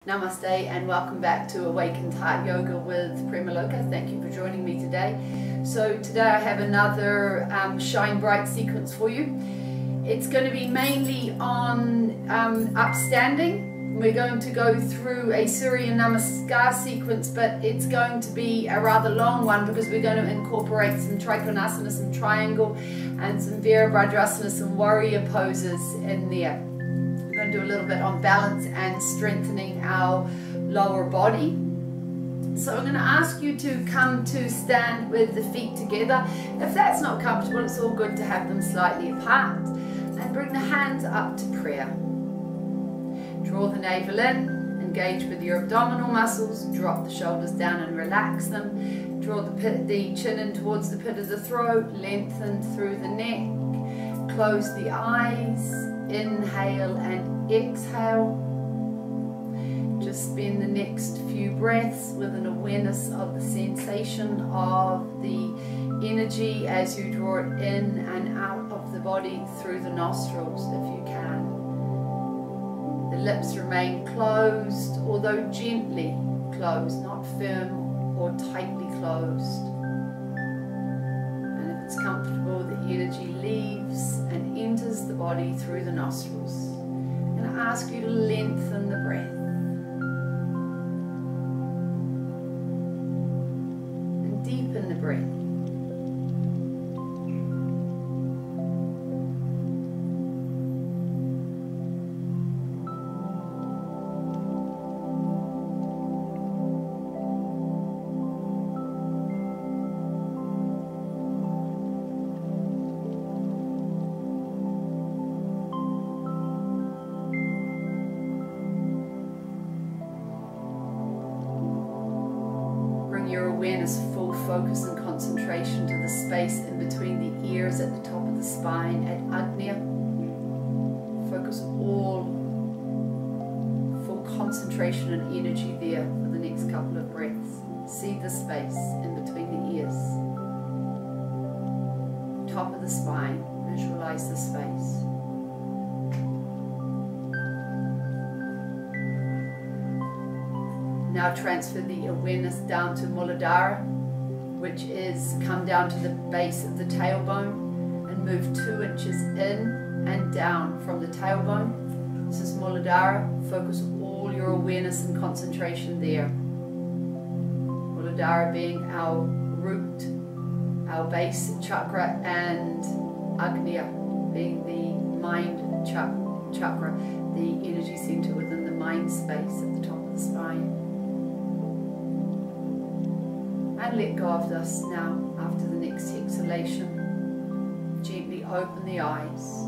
Namaste and welcome back to Awakened Heart Yoga with Premaloka. Thank you for joining me today. So today I have another Shine Bright sequence for you. It's going to be mainly on upstanding. We're going to go through a Surya Namaskar sequence, but it's going to be a rather long one because we're going to incorporate some Trikonasana, some triangle, and some Virabhadrasana, some warrior poses in there. We're going to do a little bit on balance and strengthening our lower body. So I'm going to ask you to come to stand with the feet together. If that's not comfortable, it's all good to have them slightly apart. And bring the hands up to prayer. Draw the navel in, engage with your abdominal muscles, drop the shoulders down and relax them. Draw the chin in towards the pit of the throat, lengthen through the neck, close the eyes. Inhale and exhale. Just spend the next few breaths with an awareness of the sensation of the energy as you draw it in and out of the body through the nostrils if you can. The lips remain closed, although gently closed, not firm or tightly closed. It's comfortable, the energy leaves and enters the body through the nostrils. I'm going to ask you to lengthen the breath and deepen the breath. Your awareness, full focus and concentration to the space in between the ears at the top of the spine at Agnya. Focus all full concentration and energy there for the next couple of breaths. See the space in between the ears. Top of the spine, visualize the space. Now transfer the awareness down to Muladhara, which is come down to the base of the tailbone and move 2 inches in and down from the tailbone. This is Muladhara. Focus all your awareness and concentration there. Muladhara being our root, our base chakra, and Agnya being the mind chakra, the energy center within the mind space at the top of the spine. And let go of this now. After the next exhalation, gently open the eyes.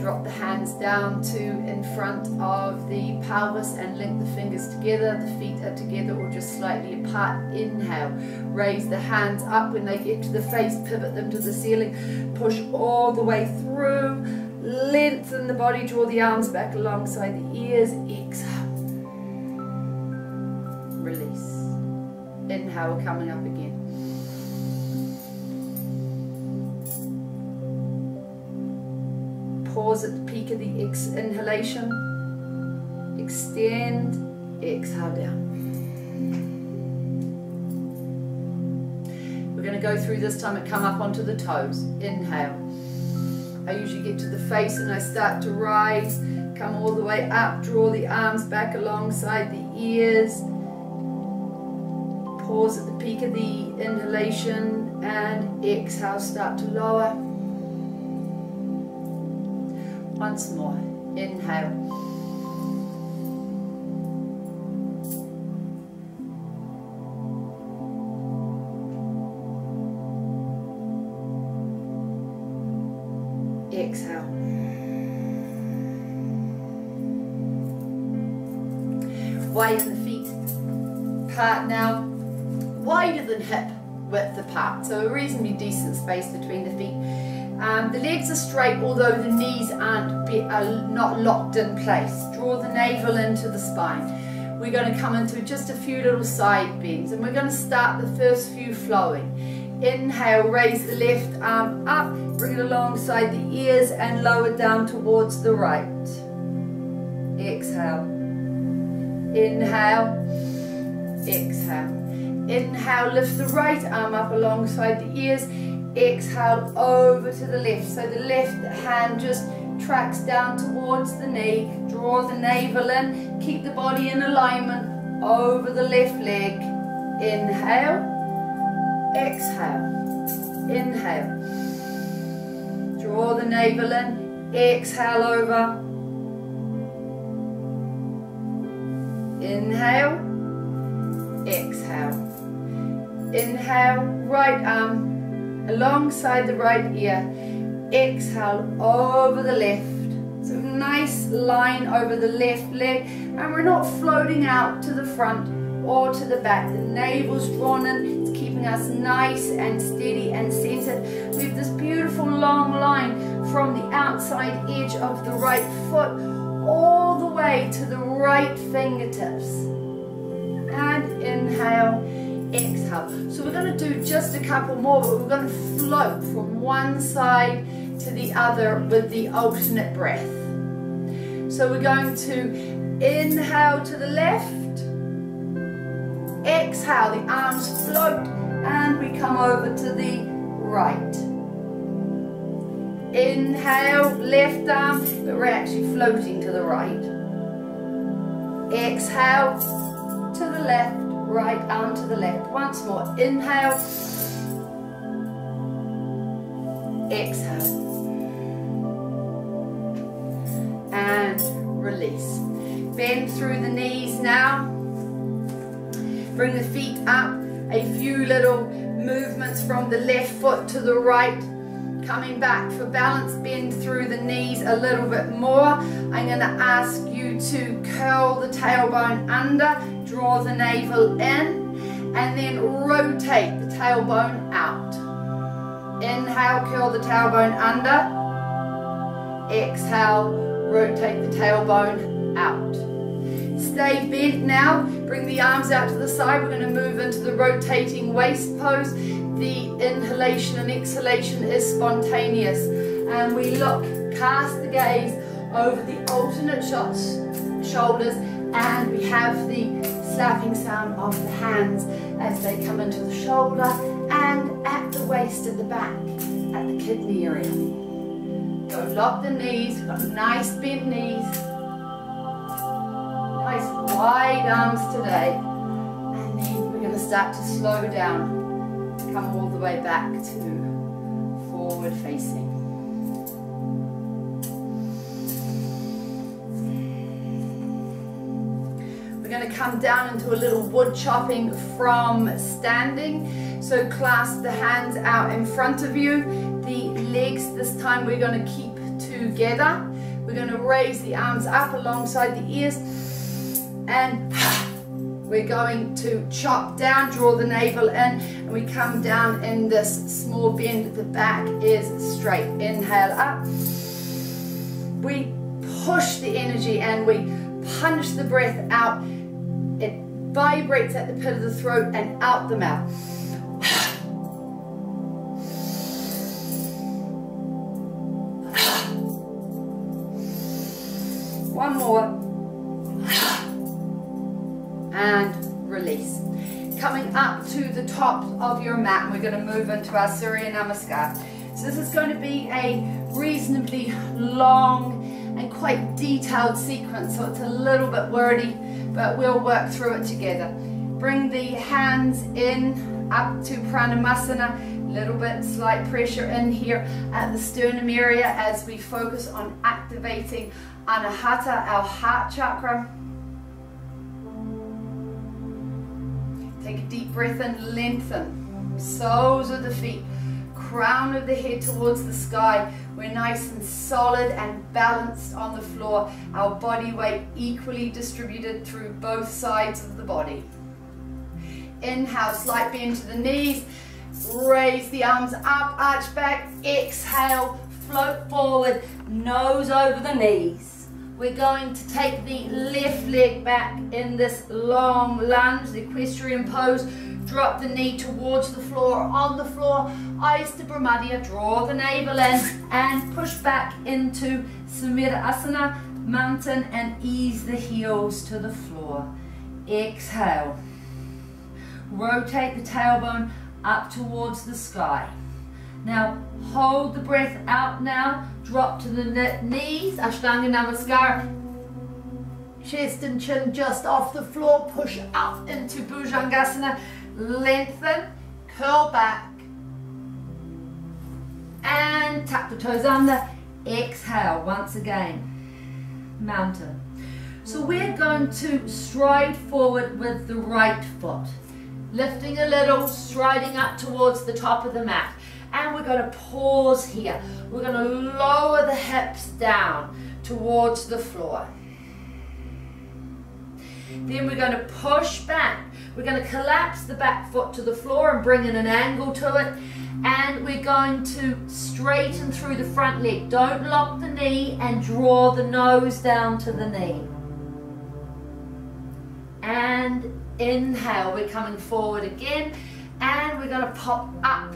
Drop the hands down to in front of the pelvis and link the fingers together. The feet are together or just slightly apart. Inhale. Raise the hands up. When they get to the face, pivot them to the ceiling. Push all the way through. Lengthen the body. Draw the arms back alongside the ears. Exhale. Release. Inhale, coming up again. Pause at the peak of the inhalation. Extend, exhale down. We're going to go through this time and come up onto the toes. Inhale. I usually get to the face and I start to rise. Come all the way up, draw the arms back alongside the ears. Pause at the peak of the inhalation and exhale, start to lower. Once more, inhale. Exhale. Widen the feet apart now. Wider than hip width apart, so a reasonably decent space between the feet. The legs are straight, although the knees are not locked in place. Draw the navel into the spine. We're going to come into just a few little side bends, and we're going to start the first few flowing. Inhale, raise the left arm up, bring it alongside the ears and lower down towards the right. Exhale. Inhale, exhale. Inhale, lift the right arm up alongside the ears. Exhale, over to the left. So the left hand just tracks down towards the knee. Draw the navel in. Keep the body in alignment over the left leg. Inhale, exhale. Inhale. Draw the navel in. Exhale over. Inhale, exhale. Inhale, right arm alongside the right ear. Exhale over the left. So nice line over the left leg, and we're not floating out to the front or to the back. The navel's drawn in. It's keeping us nice and steady and centered. We have this beautiful long line from the outside edge of the right foot all the way to the right fingertips. And inhale, exhale. So we're going to do just a couple more, but we're going to float from one side to the other with the alternate breath. So we're going to inhale to the left, exhale, the arms float, and we come over to the right. Inhale, left arm, but we're actually floating to the right. Exhale to the left, right arm to the left. Once more, inhale, exhale, and release. Bend through the knees now. Bring the feet up. A few little movements from the left foot to the right. Coming back for balance, bend through the knees a little bit more. I'm going to ask you to curl the tailbone under, draw the navel in, and then rotate the tailbone out. Inhale, curl the tailbone under. Exhale, rotate the tailbone out. Stay bent now. Bring the arms out to the side. We're going to move into the rotating waist pose. The inhalation and exhalation is spontaneous. And we look, cast the gaze over the alternate shoulders, and we have the slapping sound of the hands as they come into the shoulder and at the waist at the back, at the kidney area. Don't lock the knees. We've got nice bent knees. Nice wide arms today. And then we're going to start to slow down. Come all the way back to forward facing. We're going to come down into a little wood chopping from standing. So clasp the hands out in front of you. The legs this time we're going to keep together. We're going to raise the arms up alongside the ears, and we're going to chop down, draw the navel in, and we come down in this small bend. The back is straight. Inhale up. We push the energy and we punch the breath out. It vibrates at the pit of the throat and out the mouth. One more. And release. Coming up to the top of your mat, we're going to move into our Surya Namaskar. So this is going to be a reasonably long and quite detailed sequence, so it's a little bit wordy, but we'll work through it together. Bring the hands in, up to Pranamasana, a little bit slight pressure in here at the sternum area as we focus on activating Anahata, our heart chakra. Take a deep breath in, lengthen. Soles of the feet, crown of the head towards the sky. We're nice and solid and balanced on the floor. Our body weight equally distributed through both sides of the body. Inhale, slight bend to the knees. Raise the arms up, arch back. Exhale, float forward, nose over the knees. We're going to take the left leg back in this long lunge, the Equestrian Pose. Drop the knee towards the floor, on the floor, eyes to Brahmadya, draw the navel in and push back into Samira Asana, mountain, and ease the heels to the floor. exhale. Rotate the tailbone up towards the sky. Now hold the breath out now, drop to the knees, Ashtanga Namaskar. Chest and chin just off the floor, push up into Bhujangasana, lengthen, curl back, and tuck the toes under, exhale once again, mountain. So we're going to stride forward with the right foot, lifting a little, striding up towards the top of the mat. And we're going to pause here. We're going to lower the hips down towards the floor. Then we're going to push back. We're going to collapse the back foot to the floor and bring in an angle to it. And we're going to straighten through the front leg. Don't lock the knee and draw the nose down to the knee. And inhale, we're coming forward again. And we're going to pop up.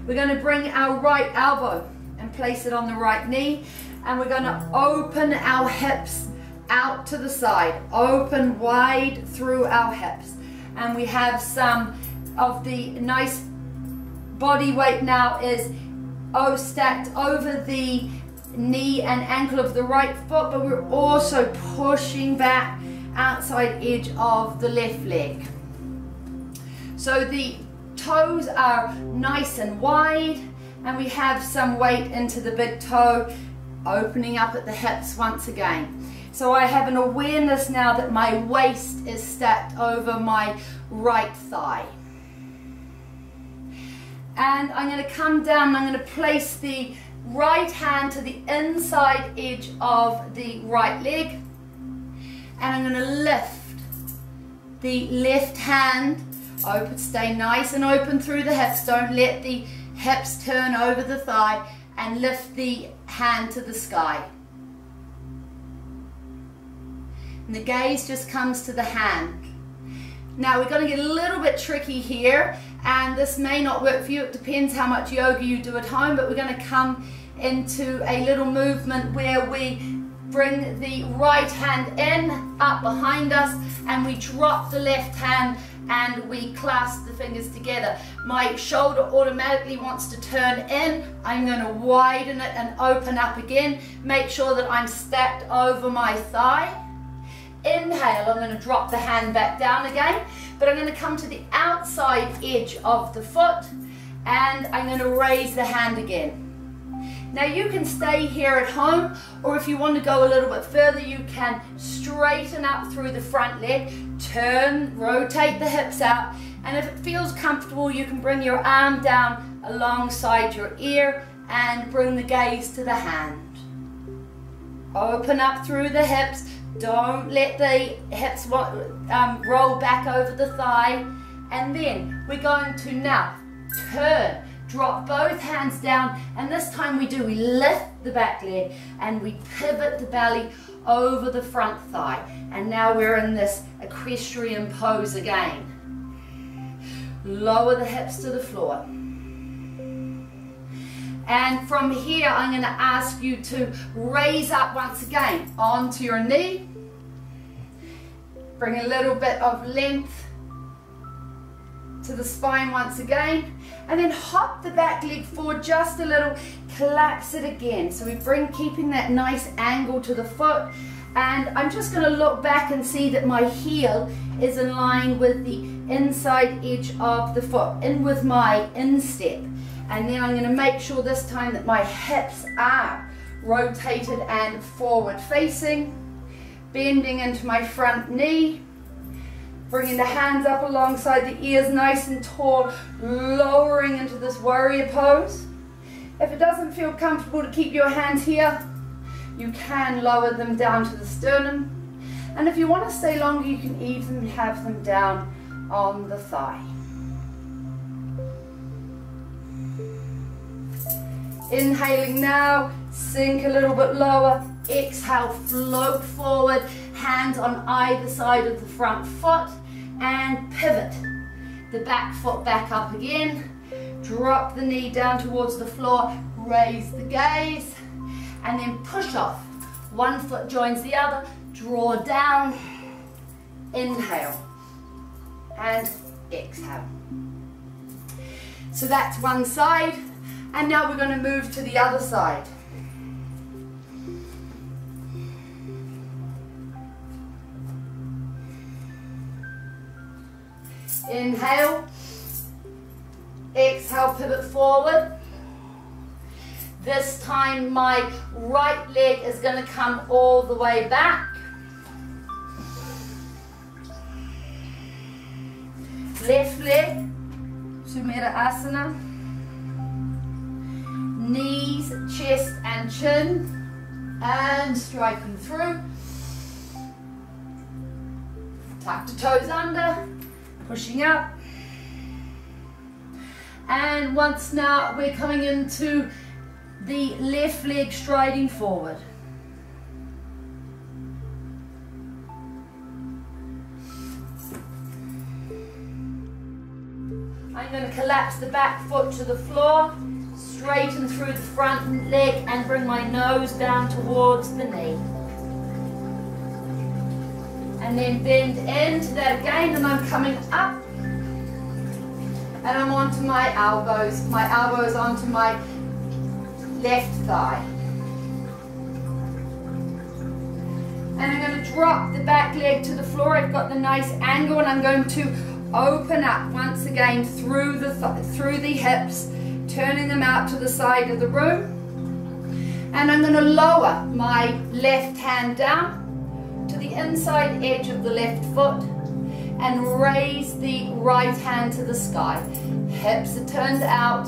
We're going to bring our right elbow and place it on the right knee. And we're going to open our hips out to the side, open wide through our hips. And we have some of the nice body weight now is stacked over the knee and ankle of the right foot, but we're also pushing back outside edge of the left leg. So the toes are nice and wide, and we have some weight into the big toe, opening up at the hips once again. So I have an awareness now that my waist is stacked over my right thigh. And I'm going to come down and I'm going to place the right hand to the inside edge of the right leg. And I'm going to lift the left hand open, stay nice and open through the hips. Don't let the hips turn over the thigh, and lift the hand to the sky. And the gaze just comes to the hand. Now we're going to get a little bit tricky here, and this may not work for you. It depends how much yoga you do at home, but we're going to come into a little movement where we bring the right hand in, up behind us, and we drop the left hand and we clasp the fingers together. My shoulder automatically wants to turn in. I'm going to widen it and open up again. Make sure that I'm stacked over my thigh. Inhale, I'm going to drop the hand back down again, but I'm going to come to the outside edge of the foot, and I'm going to raise the hand again. Now you can stay here at home, or if you want to go a little bit further, you can straighten up through the front leg, turn, rotate the hips out, and if it feels comfortable, you can bring your arm down alongside your ear and bring the gaze to the hand. Open up through the hips. Don't let the hips roll back over the thigh. And then we're going to now turn, drop both hands down, and this time we lift the back leg and we pivot the belly over the front thigh. And now we're in this equestrian pose again. Lower the hips to the floor. And from here, I'm going to ask you to raise up once again onto your knee. Bring a little bit of length to the spine once again. And then hop the back leg forward just a little, collapse it again. So we bring, keeping that nice angle to the foot. And I'm just going to look back and see that my heel is in line with the inside edge of the foot, in with my instep. And then I'm going to make sure this time that my hips are rotated and forward facing, bending into my front knee, bringing the hands up alongside the ears nice and tall, lowering into this warrior pose. If it doesn't feel comfortable to keep your hands here, you can lower them down to the sternum. And if you want to stay longer, you can even have them down on the thigh. Inhaling now, sink a little bit lower. Exhale, float forward, hands on either side of the front foot, and pivot the back foot back up again. Drop the knee down towards the floor, raise the gaze, and then push off. One foot joins the other, draw down, Inhale and exhale. So that's one side, and now we're going to move to the other side. Inhale, exhale, pivot forward. This time my right leg is going to come all the way back. Left leg, Sumera Asana. Knees, chest and chin, and striking through. Tuck the toes under, pushing up. And once now we're coming into the left leg striding forward. I'm going to collapse the back foot to the floor, straighten through the front leg and bring my nose down towards the knee. And then bend into that again, and I'm coming up and I'm onto my elbows onto my left thigh. And I'm going to drop the back leg to the floor. I've got the nice angle, and I'm going to open up once again through the hips, turning them out to the side of the room. And I'm going to lower my left hand down to the inside edge of the left foot and raise the right hand to the sky. Hips are turned out.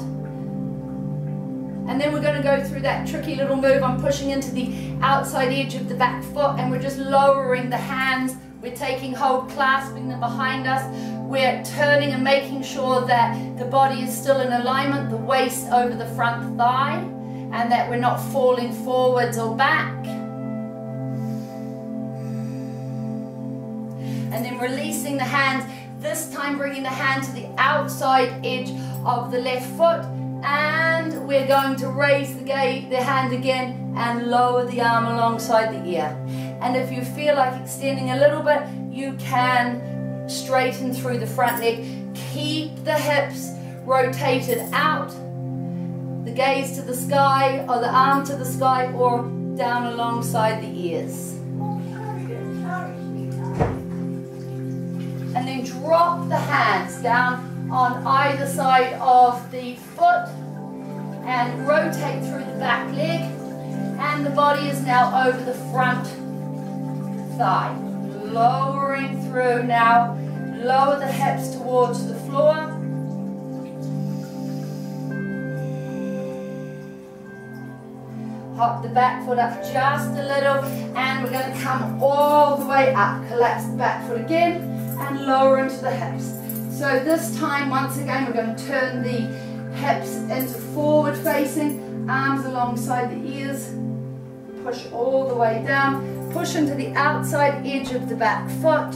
And then we're going to go through that tricky little move. I'm pushing into the outside edge of the back foot, and we're just lowering the hands. We're taking hold, clasping them behind us. We're turning and making sure that the body is still in alignment, the waist over the front thigh, and that we're not falling forwards or back. And then releasing the hands, this time bringing the hand to the outside edge of the left foot. And we're going to raise the hand again and lower the arm alongside the ear. And if you feel like extending a little bit, you can straighten through the front leg. Keep the hips rotated out. The gaze to the sky, or the arm to the sky, or down alongside the ears. And then drop the hands down on either side of the foot and rotate through the back leg, and the body is now over the front thigh. Lowering through now, lower the hips towards the floor. Hop the back foot up just a little, and we're going to come all the way up. Collapse the back foot again and lower into the hips. So this time, once again, we're going to turn the hips into forward facing, arms alongside the ears, push all the way down, push into the outside edge of the back foot.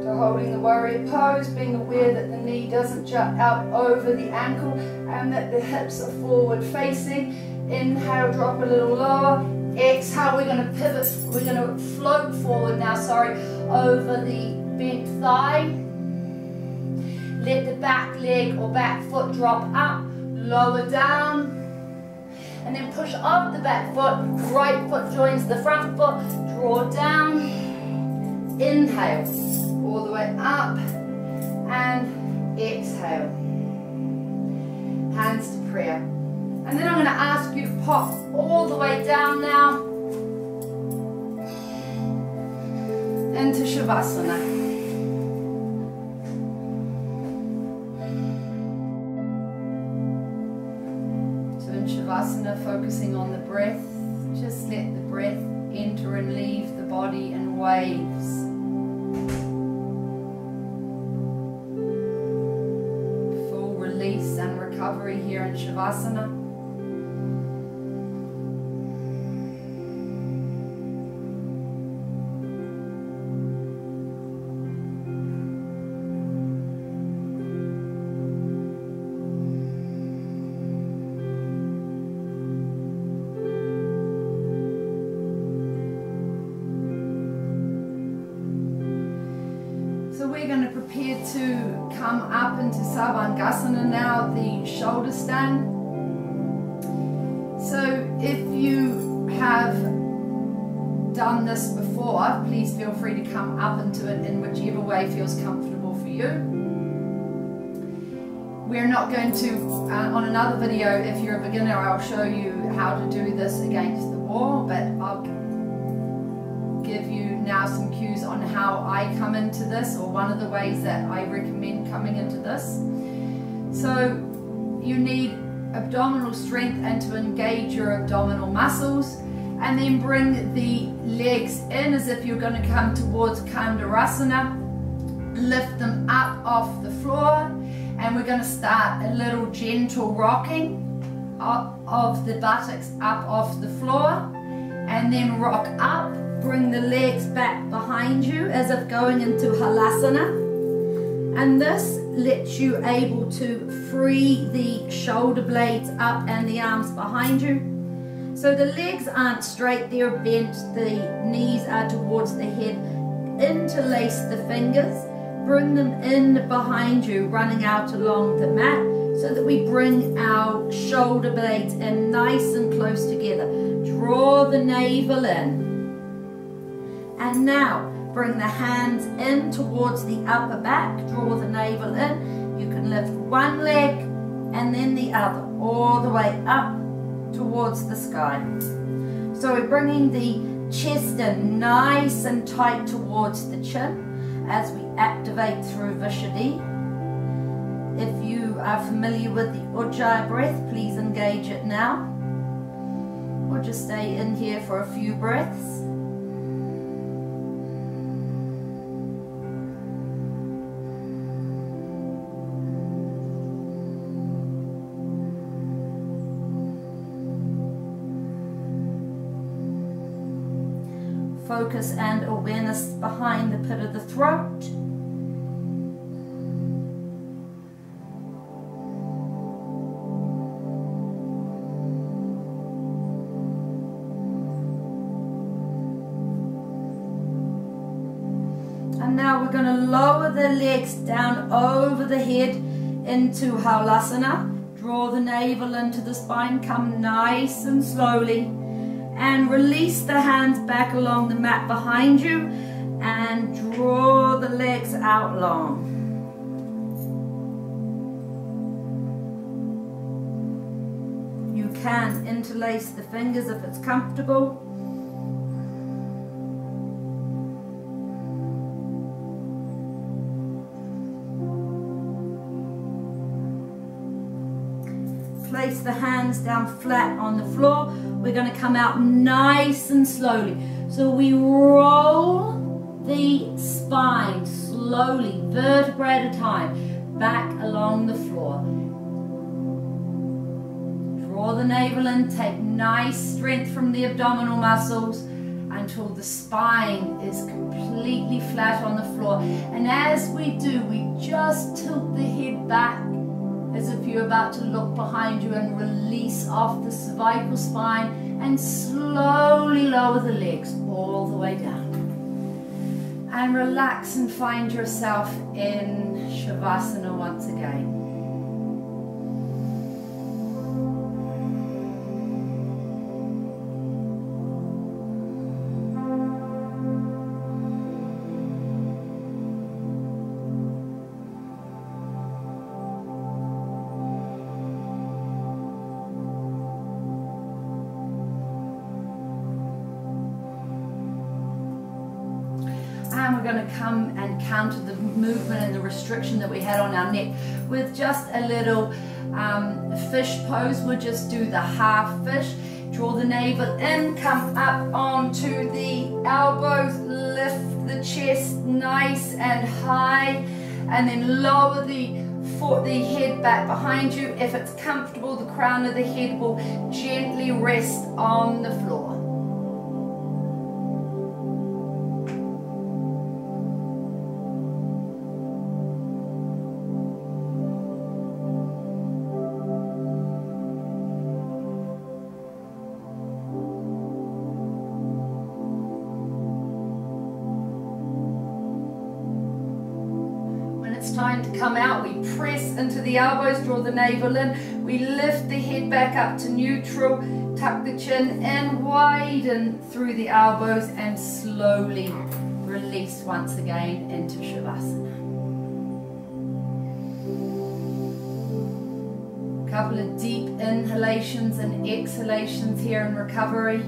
So holding the warrior pose, being aware that the knee doesn't jut out over the ankle and that the hips are forward facing. Inhale, drop a little lower. Exhale, we're going to pivot, we're going to float forward now, over the bent thigh. Let the back leg or back foot drop up, lower down, and then push up the back foot, right foot joins the front foot, draw down, inhale, all the way up, and exhale. Hands to prayer. And then I'm going to ask you to pop all the way down now into Shavasana. So in Shavasana, focusing on the breath, just let the breath enter and leave the body in waves. Full release and recovery here in Shavasana. prepared to come up into Savangasana now, the shoulder stand. So if you have done this before, please feel free to come up into it in whichever way feels comfortable for you. We're not going to, on another video, if you're a beginner, I'll show you how to do this against the wall, but I'll give you now some cues on how I come into this, or one of the ways that I recommend coming into this. So you need abdominal strength and to engage your abdominal muscles, and then bring the legs in as if you're going to come towards Kandarasana. Lift them up off the floor, and we're going to start a little gentle rocking of the buttocks up off the floor, and then rock up. Bring the legs back behind you as if going into Halasana, and this lets you able to free the shoulder blades up and the arms behind you. So the legs aren't straight, they're bent, the knees are towards the head. Interlace the fingers, bring them in behind you, running out along the mat, so that we bring our shoulder blades in nice and close together. Draw the navel in. And now bring the hands in towards the upper back, draw the navel in. You can lift one leg and then the other, all the way up towards the sky. So we're bringing the chest in nice and tight towards the chin as we activate through Vishuddhi. If you are familiar with the Ujjayi breath, please engage it now. Or just stay in here for a few breaths. Focus and awareness behind the pit of the throat. And now we're going to lower the legs down over the head into Halasana. Draw the navel into the spine, come nice and slowly. And release the hands back along the mat behind you and draw the legs out long. You can interlace the fingers if it's comfortable. Place the hands down flat on the floor. We're going to come out nice and slowly. So we roll the spine slowly, vertebra at a time, back along the floor. Draw the navel in, take nice strength from the abdominal muscles until the spine is completely flat on the floor. And as we do, we just tilt the head back as if you're about to look behind you and release off the cervical spine, and slowly lower the legs all the way down. And relax and find yourself in Shavasana once again. And we're going to come and counter the movement and the restriction that we had on our neck with just a little fish pose. We'll just do the half fish. Draw the navel in, come up onto the elbows, lift the chest nice and high, and then lower the head back behind you. If it's comfortable, the crown of the head will gently rest on the floor. time to come out. We press into the elbows, draw the navel in. We lift the head back up to neutral, tuck the chin in, widen through the elbows, and slowly release once again into Shavasana. A couple of deep inhalations and exhalations here in recovery.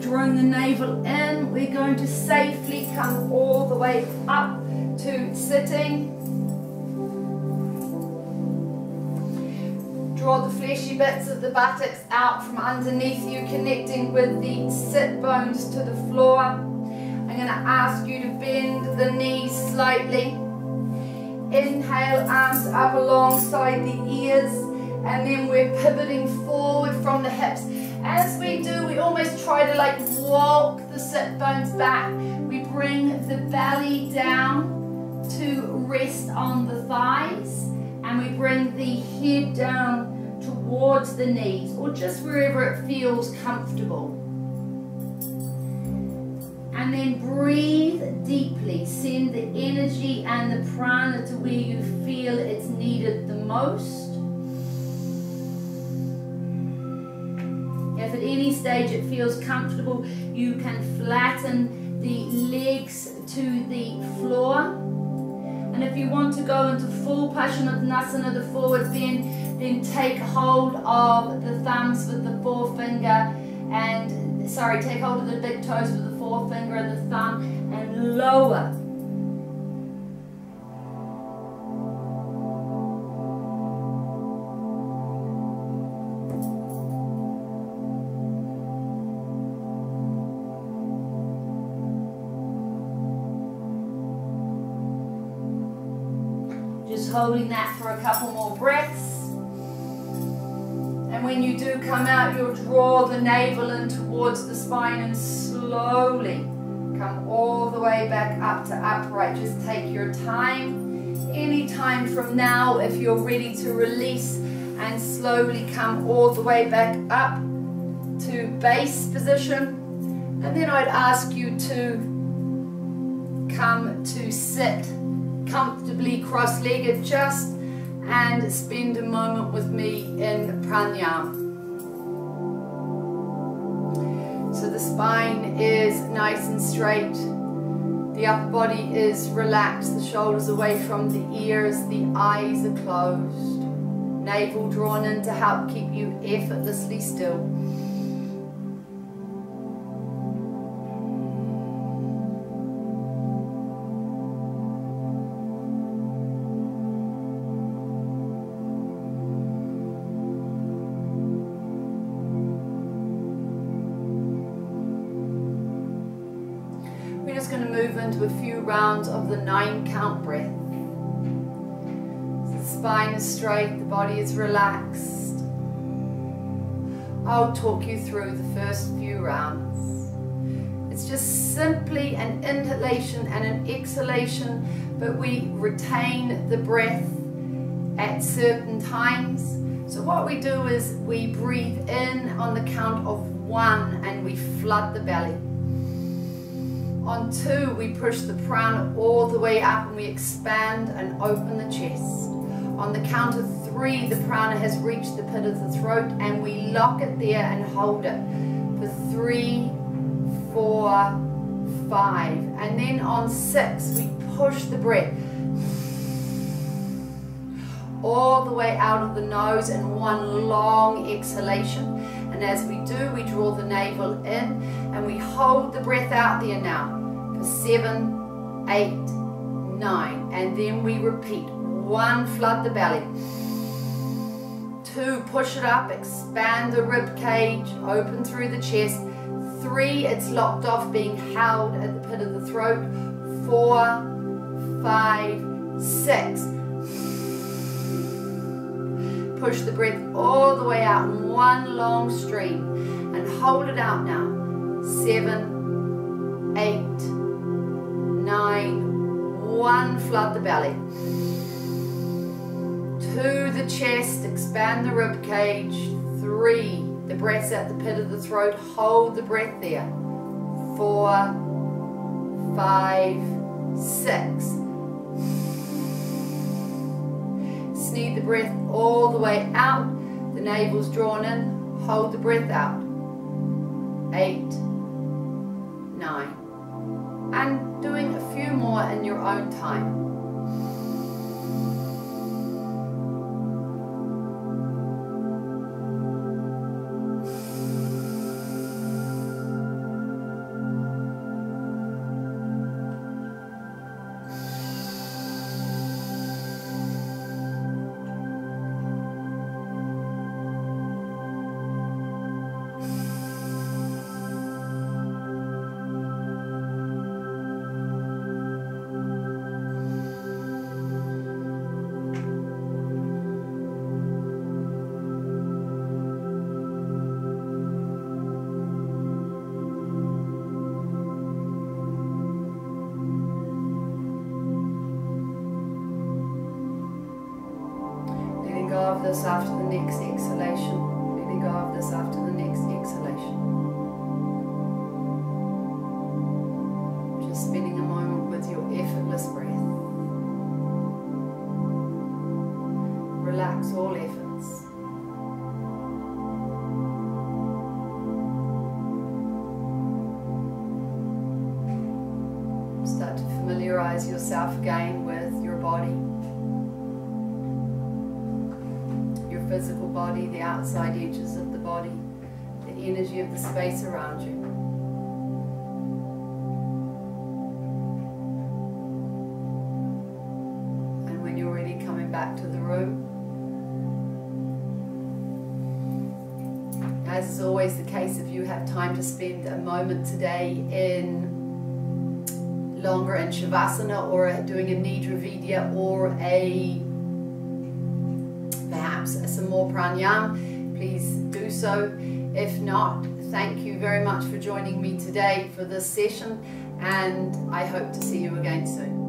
Drawing the navel in, we're going to safely come all the way up to sitting. Draw the fleshy bits of the buttocks out from underneath you, connecting with the sit bones to the floor. I'm going to ask you to bend the knees slightly. Inhale, arms up alongside the ears, and then we're pivoting forward from the hips. As we do, we almost try to like walk the sit bones back. We bring the belly down to rest on the thighs, and we bring the head down towards the knees, or just wherever it feels comfortable. And then breathe deeply. Send the energy and the prana to where you feel it's needed the most. If at any stage it feels comfortable, you can flatten the legs to the floor. And if you want to go into full Paschimottanasana, the forward bend, then take hold of the thumbs with the forefinger and, take hold of the big toes with the forefinger and the thumb and lower. Just holding that for a couple more breaths. And when you do come out, you'll draw the navel in towards the spine and slowly come all the way back up to upright. Just take your time. Any time from now, if you're ready to release, and slowly come all the way back up to base position. And then I'd ask you to come to sit comfortably cross-legged just and spend a moment with me in pranayama. So the spine is nice and straight, the upper body is relaxed, the shoulders away from the ears, the eyes are closed, navel drawn in to help keep you effortlessly still. Going to move into a few rounds of the 9-count breath. So the spine is straight, the body is relaxed. I'll talk you through the first few rounds. It's just simply an inhalation and an exhalation, but we retain the breath at certain times. So what we do is we breathe in on the count of 1 and we flood the belly. On 2, we push the prana all the way up and we expand and open the chest. On the count of 3, the prana has reached the pit of the throat and we lock it there and hold it for 3, 4, 5. And then on 6, we push the breath all the way out of the nose in one long exhalation. And as we do, we draw the navel in and we hold the breath out there now for 7, 8, 9. And then we repeat. 1, flood the belly. 2, push it up, expand the rib cage, open through the chest. 3, it's locked off, being held at the pit of the throat. 4, 5, 6. push the breath all the way out in one long stream and hold it out now. 7, 8, 9, 1, flood the belly. 2, the chest, expand the rib cage. 3, the breath's at the pit of the throat, hold the breath there. 4, 5, 6. Sneak the breath all the way out, the navel's drawn in, hold the breath out. 8, 9. And doing a few more in your own time. Go of this after the next exhalation. Letting go of this after the next exhalation. Just spending a moment with your effortless breath. Relax all efforts. Start to familiarize yourself again with your body. Physical body, the outside edges of the body, the energy of the space around you. And when you're ready, coming back to the room. As is always the case, if you have time to spend a moment today in longer in Shavasana or doing a Nidra Vidya or perhaps some more pranayama, please do so. If not, thank you very much for joining me today for this session, and I hope to see you again soon.